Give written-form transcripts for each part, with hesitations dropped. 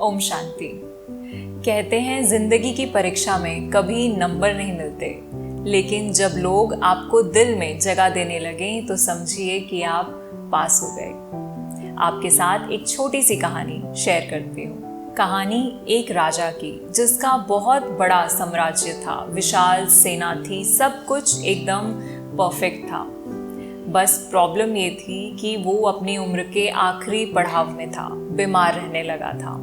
ओम शांति। कहते हैं जिंदगी की परीक्षा में कभी नंबर नहीं मिलते, लेकिन जब लोग आपको दिल में जगह देने लगे तो समझिए कि आप पास हो गए। आपके साथ एक छोटी सी कहानी शेयर करती हूँ। कहानी एक राजा की जिसका बहुत बड़ा साम्राज्य था, विशाल सेना थी, सब कुछ एकदम परफेक्ट था। बस प्रॉब्लम ये थी कि वो अपनी उम्र के आखिरी पड़ाव में था, बीमार रहने लगा था।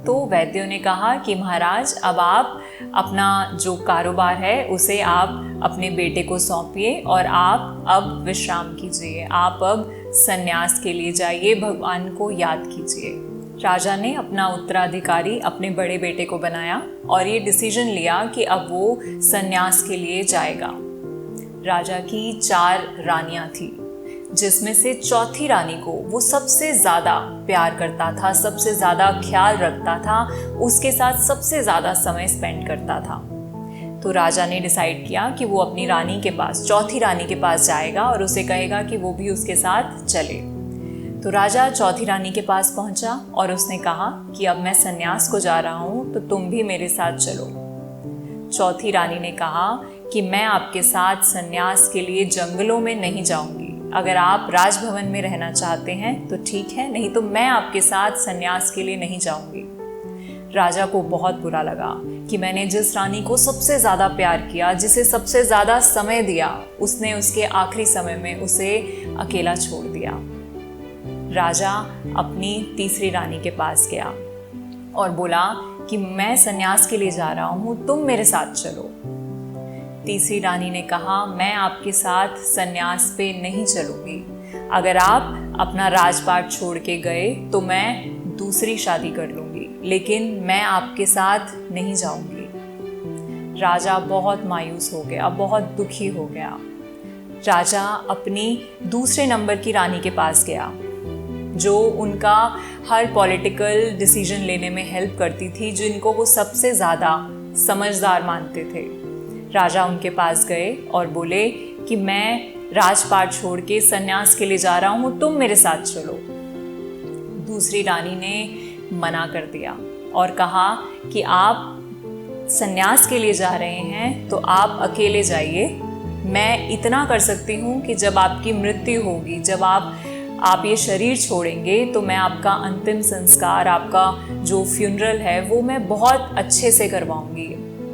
तो वैद्यों ने कहा कि महाराज, अब आप अपना जो कारोबार है उसे आप अपने बेटे को सौंपिए और आप अब विश्राम कीजिए, आप अब संन्यास के लिए जाइए, भगवान को याद कीजिए। राजा ने अपना उत्तराधिकारी अपने बड़े बेटे को बनाया और ये डिसीजन लिया कि अब वो संन्यास के लिए जाएगा। राजा की 4 रानियां थी, जिसमें से चौथी रानी को वो सबसे ज़्यादा प्यार करता था, सबसे ज़्यादा ख्याल रखता था, उसके साथ सबसे ज़्यादा समय स्पेंड करता था। तो राजा ने डिसाइड किया कि वो अपनी रानी के पास, चौथी रानी के पास जाएगा और उसे कहेगा कि वो भी उसके साथ चले। तो राजा चौथी रानी के पास पहुंचा और उसने कहा कि अब मैं संन्यास को जा रहा हूँ, तो तुम भी मेरे साथ चलो। चौथी रानी ने कहा कि मैं आपके साथ संन्यास के लिए जंगलों में नहीं जाऊंगी। अगर आप राजभवन में रहना चाहते हैं तो ठीक है, नहीं तो मैं आपके साथ संन्यास के लिए नहीं जाऊंगी। राजा को बहुत बुरा लगा कि मैंने जिस रानी को सबसे ज़्यादा प्यार किया, जिसे सबसे ज़्यादा समय दिया, उसने उसके आखिरी समय में उसे अकेला छोड़ दिया। राजा अपनी तीसरी रानी के पास गया और बोला कि मैं संन्यास के लिए जा रहा हूँ, तुम मेरे साथ चलो। तीसरी रानी ने कहा, मैं आपके साथ संन्यास पे नहीं चलूँगी। अगर आप अपना राजपाट छोड़ के गए तो मैं दूसरी शादी कर लूँगी, लेकिन मैं आपके साथ नहीं जाऊँगी। राजा बहुत मायूस हो गया, बहुत दुखी हो गया। राजा अपनी दूसरे नंबर की रानी के पास गया, जो उनका हर पॉलिटिकल डिसीजन लेने में हेल्प करती थी, जिनको वो सबसे ज़्यादा समझदार मानते थे। राजा उनके पास गए और बोले कि मैं राजपाट छोड़ के संन्यास के लिए जा रहा हूँ, तुम मेरे साथ चलो। दूसरी रानी ने मना कर दिया और कहा कि आप संन्यास के लिए जा रहे हैं तो आप अकेले जाइए। मैं इतना कर सकती हूँ कि जब आपकी मृत्यु होगी, जब आप ये शरीर छोड़ेंगे, तो मैं आपका अंतिम संस्कार, आपका जो फ्यूनरल है वो मैं बहुत अच्छे से करवाऊंगी,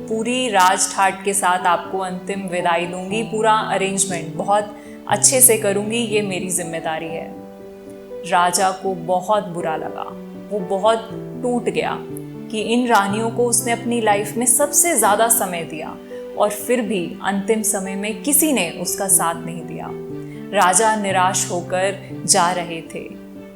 पूरी राज ठाट के साथ आपको अंतिम विदाई दूंगी, पूरा अरेंजमेंट बहुत अच्छे से करूंगी, ये मेरी जिम्मेदारी है। राजा को बहुत बुरा लगा, वो बहुत टूट गया कि इन रानियों को उसने अपनी लाइफ में सबसे ज़्यादा समय दिया और फिर भी अंतिम समय में किसी ने उसका साथ नहीं दिया। राजा निराश होकर जा रहे थे।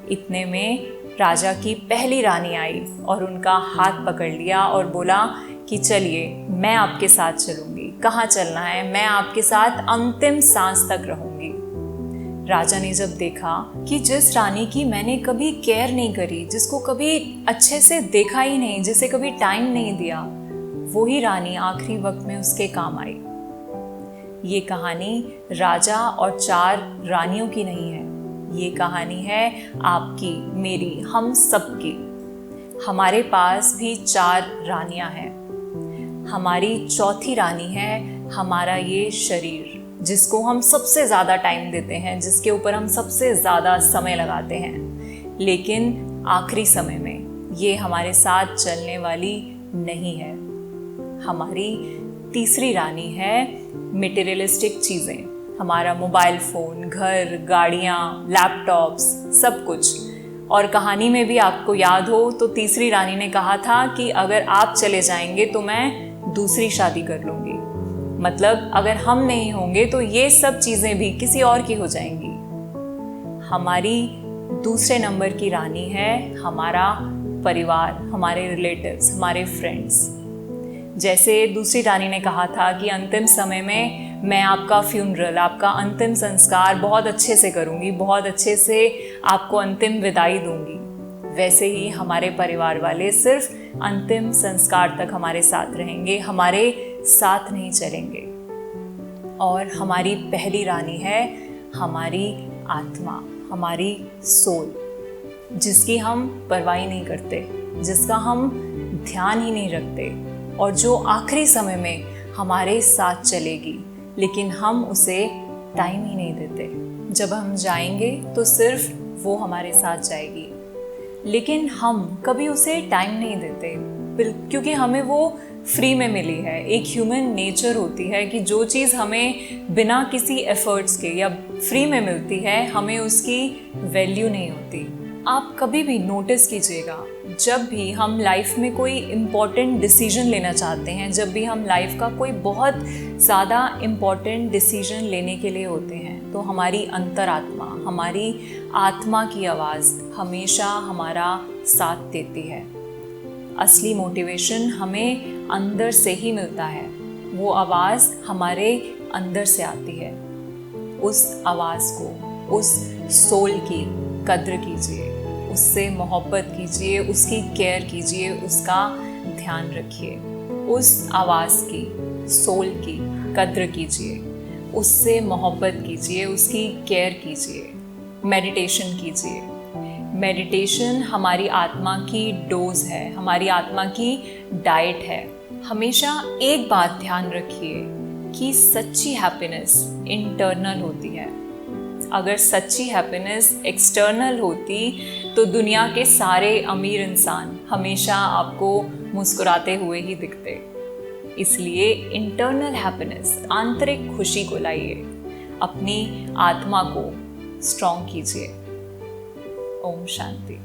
इतने में राजा की पहली रानी आई और उनका हाथ पकड़ लिया और बोला कि चलिए, मैं आपके साथ चलूंगी। कहाँ चलना है? मैं आपके साथ अंतिम सांस तक रहूंगी। राजा ने जब देखा कि जिस रानी की मैंने कभी केयर नहीं करी, जिसको कभी अच्छे से देखा ही नहीं, जिसे कभी टाइम नहीं दिया, वही रानी आखिरी वक्त में उसके काम आई। ये कहानी राजा और 4 रानियों की नहीं है, ये कहानी है आपकी, मेरी, हम सबकी। हमारे पास भी 4 रानियां हैं। हमारी चौथी रानी है हमारा ये शरीर, जिसको हम सबसे ज़्यादा टाइम देते हैं, जिसके ऊपर हम सबसे ज़्यादा समय लगाते हैं, लेकिन आखिरी समय में ये हमारे साथ चलने वाली नहीं है। हमारी तीसरी रानी है मटेरियलिस्टिक चीज़ें, हमारा मोबाइल फ़ोन, घर, गाड़ियाँ, लैपटॉप्स, सब कुछ। और कहानी में भी आपको याद हो तो तीसरी रानी ने कहा था कि अगर आप चले जाएंगे तो मैं दूसरी शादी कर लूँगी। मतलब अगर हम नहीं होंगे तो ये सब चीज़ें भी किसी और की हो जाएंगी। हमारी दूसरे नंबर की रानी है हमारा परिवार, हमारे रिलेटिव्स, हमारे फ्रेंड्स। जैसे दूसरी रानी ने कहा था कि अंतिम समय में मैं आपका फ्यूनरल, आपका अंतिम संस्कार बहुत अच्छे से करूँगी, बहुत अच्छे से आपको अंतिम विदाई दूँगी, वैसे ही हमारे परिवार वाले सिर्फ अंतिम संस्कार तक हमारे साथ रहेंगे, हमारे साथ नहीं चलेंगे। और हमारी पहली रानी है हमारी आत्मा, हमारी सोल, जिसकी हम परवाह नहीं करते। जिसका हम ध्यान ही नहीं रखते और जो आखिरी समय में हमारे साथ चलेगी, लेकिन हम उसे टाइम ही नहीं देते। जब हम जाएंगे तो सिर्फ वो हमारे साथ जाएगी, लेकिन हम कभी उसे टाइम नहीं देते, क्योंकि हमें वो फ्री में मिली है। एक ह्यूमन नेचर होती है कि जो चीज़ हमें बिना किसी एफर्ट्स के या फ्री में मिलती है, हमें उसकी वैल्यू नहीं होती। आप कभी भी नोटिस कीजिएगा, जब भी हम लाइफ में कोई इम्पॉर्टेंट डिसीजन लेना चाहते हैं, जब भी हम लाइफ का कोई बहुत ज़्यादा इम्पॉर्टेंट डिसीजन लेने के लिए होते हैं, तो हमारी अंतरात्मा, हमारी आत्मा की आवाज़ हमेशा हमारा साथ देती है। असली मोटिवेशन हमें अंदर से ही मिलता है। वो आवाज़ हमारे अंदर से आती है। उस आवाज़ को, उस सोल की कद्र कीजिए, उससे मोहब्बत कीजिए, उसकी केयर कीजिए, उसका ध्यान रखिए। उस आवाज़ की, सोल की कद्र कीजिए, उससे मोहब्बत कीजिए, उसकी केयर कीजिए। मेडिटेशन कीजिए। मेडिटेशन हमारी आत्मा की डोज है, हमारी आत्मा की डाइट है। हमेशा एक बात ध्यान रखिए कि सच्ची हैप्पीनेस इंटरनल होती है। अगर सच्ची हैप्पीनेस एक्सटर्नल होती तो दुनिया के सारे अमीर इंसान हमेशा आपको मुस्कुराते हुए ही दिखते। इसलिए इंटरनल हैप्पीनेस, आंतरिक खुशी को लाइए, अपनी आत्मा को स्ट्रॉन्ग कीजिए। ओम शांति।